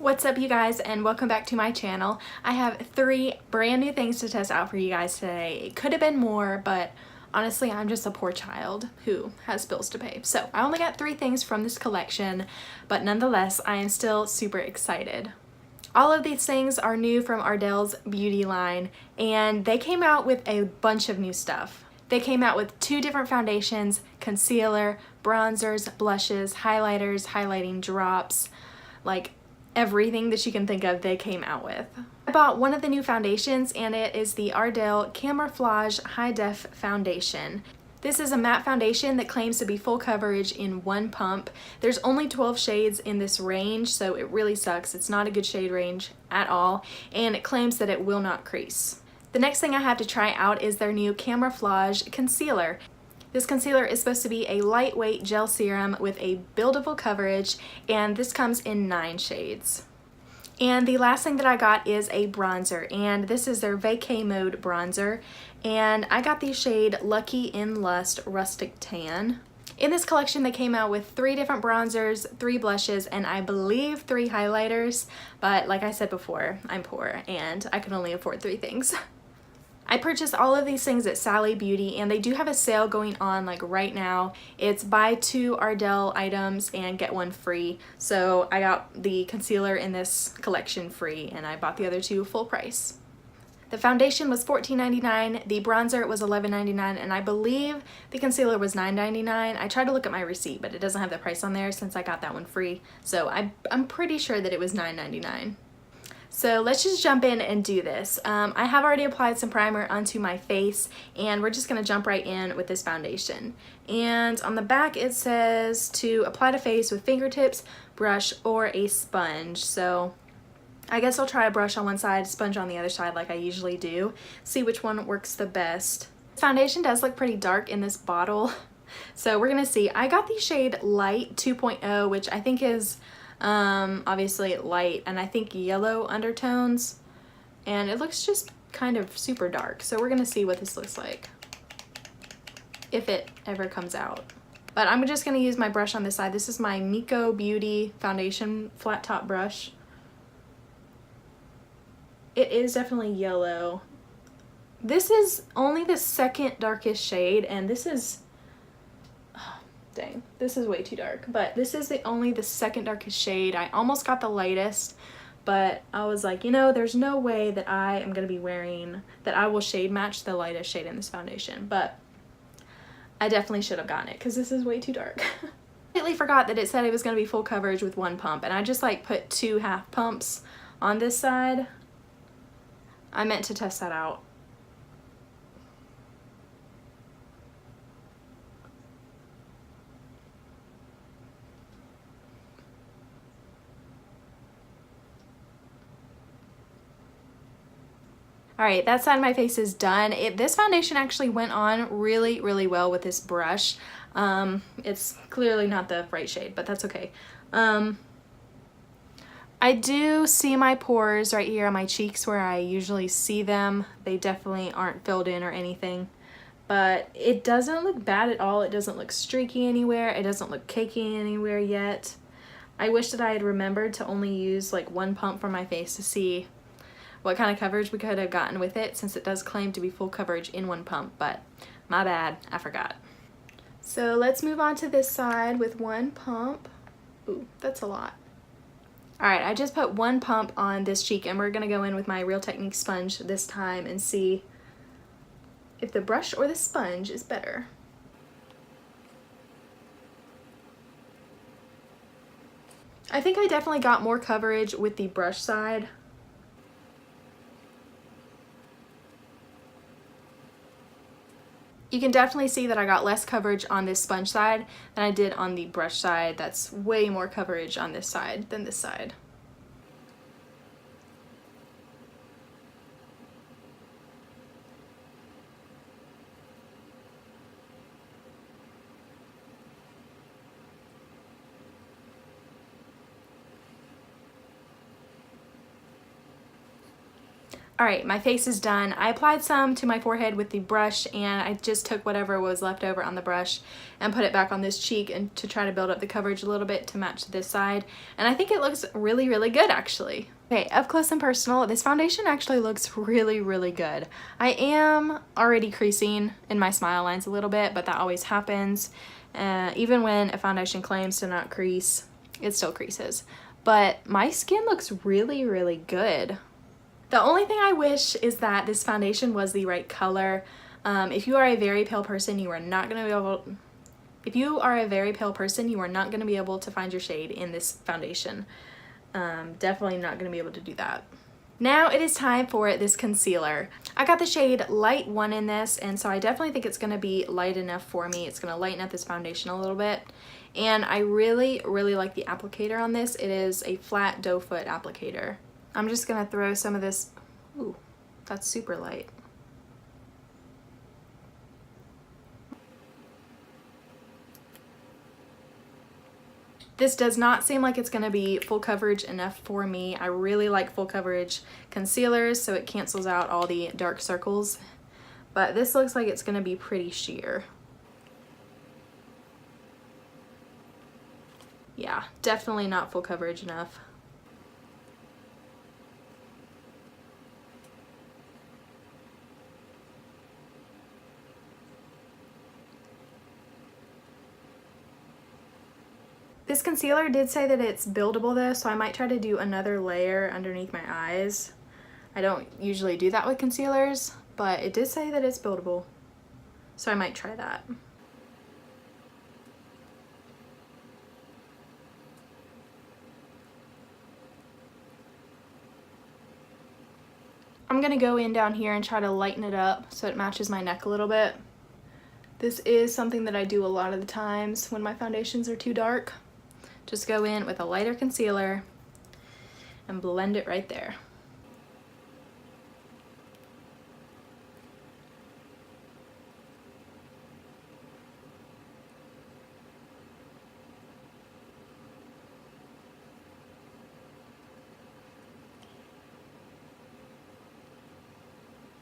What's up, you guys, and welcome back to my channel. I have 3 brand new things to test out for you guys today. It could have been more, but honestly, I'm just a poor child who has bills to pay. So I only got 3 things from this collection, but nonetheless, I am still super excited. All of these things are new from Ardell's beauty line, and they came out with a bunch of new stuff. They came out with 2 different foundations, concealer, bronzers, blushes, highlighters, highlighting drops, like everything that you can think of they came out with. I bought one of the new foundations, and it is the Ardell Cameraflage High Def Foundation. This is a matte foundation that claims to be full coverage in one pump. There's only 12 shades in this range, so it really sucks. It's not a good shade range at all, and it claims that it will not crease. The next thing I have to try out is their new Cameraflage Concealer. This concealer is supposed to be a lightweight gel serum with a buildable coverage, and this comes in 9 shades. And the last thing that I got is a bronzer, and this is their Vacay Mode bronzer, and I got the shade Lucky in Lust Rustic Tan. In this collection, they came out with 3 different bronzers, 3 blushes, and I believe 3 highlighters, but like I said before, I'm poor and I can only afford 3 things. I purchased all of these things at Sally Beauty, and they do have a sale going on like right now. It's buy 2 Ardell items and get 1 free. So I got the concealer in this collection free, and I bought the other 2 full price. The foundation was $14.99, the bronzer was $11.99, and I believe the concealer was $9.99. I tried to look at my receipt, but it doesn't have the price on there since I got that one free. So I'm pretty sure that it was $9.99. So let's just jump in and do this. I have already applied some primer onto my face, and we're just gonna jump right in with this foundation. And on the back it says to apply to face with fingertips, brush, or a sponge. So I guess I'll try a brush on one side, sponge on the other side like I usually do. See which one works the best. This foundation does look pretty dark in this bottle. So we're gonna see. I got the shade Light 2.0, which I think is obviously light, and I think yellow undertones, and it looks just kind of super dark. So we're gonna see what this looks like if it ever comes out. But I'm just gonna use my brush on this side. This is my Miko Beauty foundation flat top brush. It is definitely yellow. This is only the second darkest shade, and this is dang, this is way too dark, but this is only the second darkest shade. I almost got the lightest, but I was like, you know, there's no way that I am going to be wearing, that I will shade match the lightest shade in this foundation, but I definitely should have gotten it because this is way too dark. I completely forgot that it said it was going to be full coverage with 1 pump, and I just like put 2 half pumps on this side. I meant to test that out. Alright, that side of my face is done. This foundation actually went on really well with this brush. It's clearly not the right shade, but that's okay. I do see my pores right here on my cheeks where I usually see them. They definitely aren't filled in or anything, but it doesn't look bad at all. It doesn't look streaky anywhere. It doesn't look cakey anywhere yet. I wish that I had remembered to only use like 1 pump for my face to see what kind of coverage we could have gotten with it, since it does claim to be full coverage in 1 pump, but my bad, I forgot. So let's move on to this side with 1 pump. Ooh, that's a lot. Alright, I just put 1 pump on this cheek, and we're gonna go in with my Real Technique sponge this time and see if the brush or the sponge is better. I think I definitely got more coverage with the brush side. You can definitely see that I got less coverage on this sponge side than I did on the brush side. That's way more coverage on this side than this side. Alright, my face is done. I applied some to my forehead with the brush, and I just took whatever was left over on the brush and put it back on this cheek and to try to build up the coverage a little bit to match this side. And I think it looks really, really good actually. Okay, up close and personal, this foundation actually looks really, really good. I am already creasing in my smile lines a little bit, but that always happens. Even when a foundation claims to not crease, it still creases. But my skin looks really, really good. The only thing I wish is that this foundation was the right color. If you are a very pale person, you are not going to be able. If you are a very pale person, you are not going to be able to find your shade in this foundation. Definitely not going to be able to do that. Now it is time for this concealer. I got the shade Light 1 in this, and so I definitely think it's going to be light enough for me. It's going to lighten up this foundation a little bit. And I really, really like the applicator on this. It is a flat doe foot applicator. I'm just gonna throw some of this. Ooh, that's super light. This does not seem like it's gonna be full coverage enough for me. I really like full coverage concealers, so it cancels out all the dark circles. But this looks like it's gonna be pretty sheer. Yeah, definitely not full coverage enough. This concealer did say that it's buildable though, so I might try to do another layer underneath my eyes. I don't usually do that with concealers, but it did say that it's buildable, so I might try that. I'm gonna go in down here and try to lighten it up so it matches my neck a little bit. This is something that I do a lot of the times when my foundations are too dark. Just go in with a lighter concealer and blend it right there.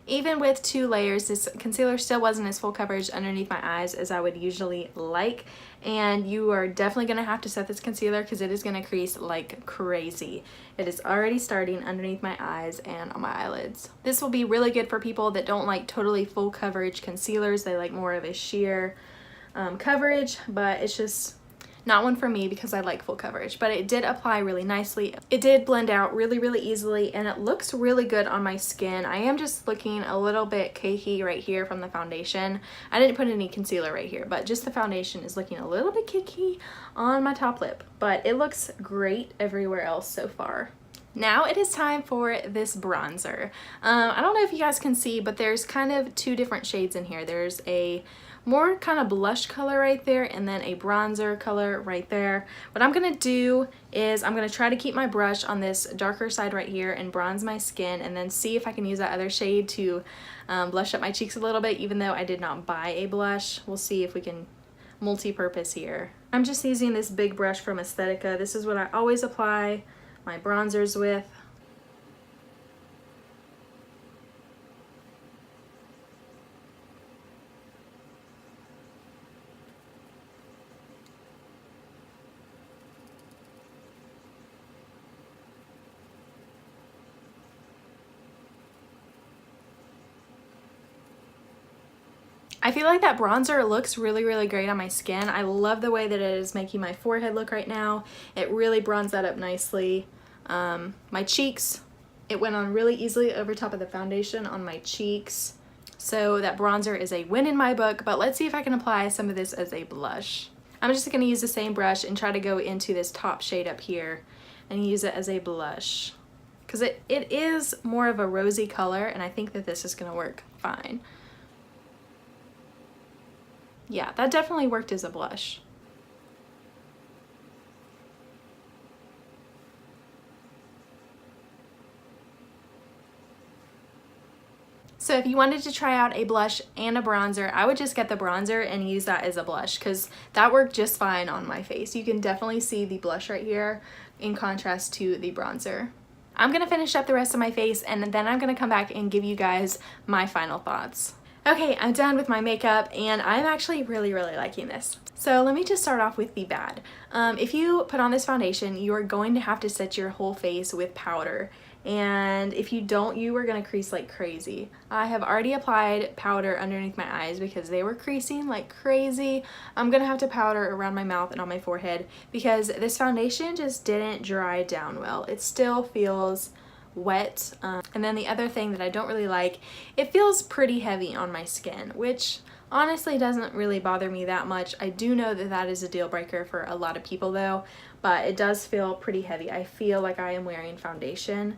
Even with 2 layers, this concealer still wasn't as full coverage underneath my eyes as I would usually like, and you are definitely going to have to set this concealer because it is going to crease like crazy. It is already starting underneath my eyes and on my eyelids. This will be really good for people that don't like totally full coverage concealers. They like more of a sheer coverage, but it's just not one for me because I like full coverage. But it did apply really nicely. It did blend out really, really easily, and it looks really good on my skin. I am just looking a little bit cakey right here from the foundation. I didn't put any concealer right here, but just the foundation is looking a little bit cakey on my top lip, but it looks great everywhere else so far. Now it is time for this bronzer. I don't know if you guys can see, but there's kind of 2 different shades in here. There's a more kind of blush color right there, and then a bronzer color right there. What I'm gonna do is I'm gonna try to keep my brush on this darker side right here and bronze my skin, and then see if I can use that other shade to blush up my cheeks a little bit, even though I did not buy a blush. We'll see if we can multi-purpose here. I'm just using this big brush from Aesthetica. This is what I always apply my bronzers with. I feel like that bronzer looks really, really great on my skin. I love the way that it is making my forehead look right now. It really bronzed that up nicely. My cheeks, it went on really easily over top of the foundation on my cheeks. So that bronzer is a win in my book, but let's see if I can apply some of this as a blush. I'm just gonna use the same brush and try to go into this top shade up here and use it as a blush, because it is more of a rosy color, and I think that this is gonna work fine. Yeah, that definitely worked as a blush. So if you wanted to try out a blush and a bronzer, I would just get the bronzer and use that as a blush, because that worked just fine on my face. You can definitely see the blush right here in contrast to the bronzer. I'm gonna finish up the rest of my face and then I'm gonna come back and give you guys my final thoughts. Okay, I'm done with my makeup and I'm actually really liking this. So let me just start off with the bad. If you put on this foundation, you are going to have to set your whole face with powder. And if you don't, you are gonna crease like crazy. I have already applied powder underneath my eyes because they were creasing like crazy. I'm gonna have to powder around my mouth and on my forehead because this foundation just didn't dry down well. It still feels wet. And then the other thing that I don't really like, it feels pretty heavy on my skin, which honestly doesn't really bother me that much. I do know that that is a deal breaker for a lot of people though, but it does feel pretty heavy. I feel like I am wearing foundation,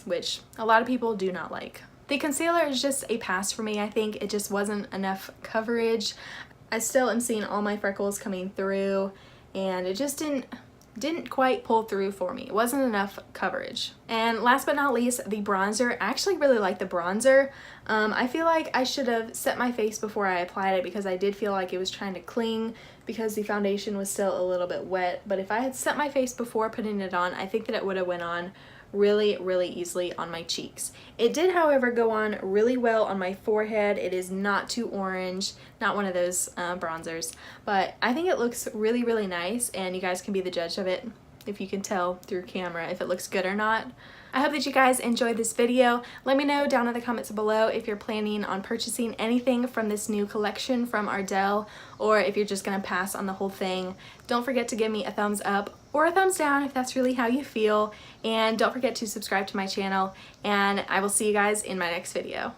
which a lot of people do not like. The concealer is just a pass for me. I think it just wasn't enough coverage. I still am seeing all my freckles coming through and it just didn't quite pull through for me. It wasn't enough coverage. And last but not least, the bronzer. I actually really like the bronzer. I feel like I should have set my face before I applied it because I did feel like it was trying to cling because the foundation was still a little bit wet. But if I had set my face before putting it on, I think that it would have went on really easily on my cheeks. It did, however, go on really well on my forehead. It is not too orange, not one of those bronzers, but I think it looks really nice, and you guys can be the judge of it if you can tell through camera if it looks good or not. I hope that you guys enjoyed this video. Let me know down in the comments below if you're planning on purchasing anything from this new collection from Ardell, or if you're just gonna pass on the whole thing. Don't forget to give me a thumbs up or a thumbs down if that's really how you feel, and don't forget to subscribe to my channel, and I will see you guys in my next video.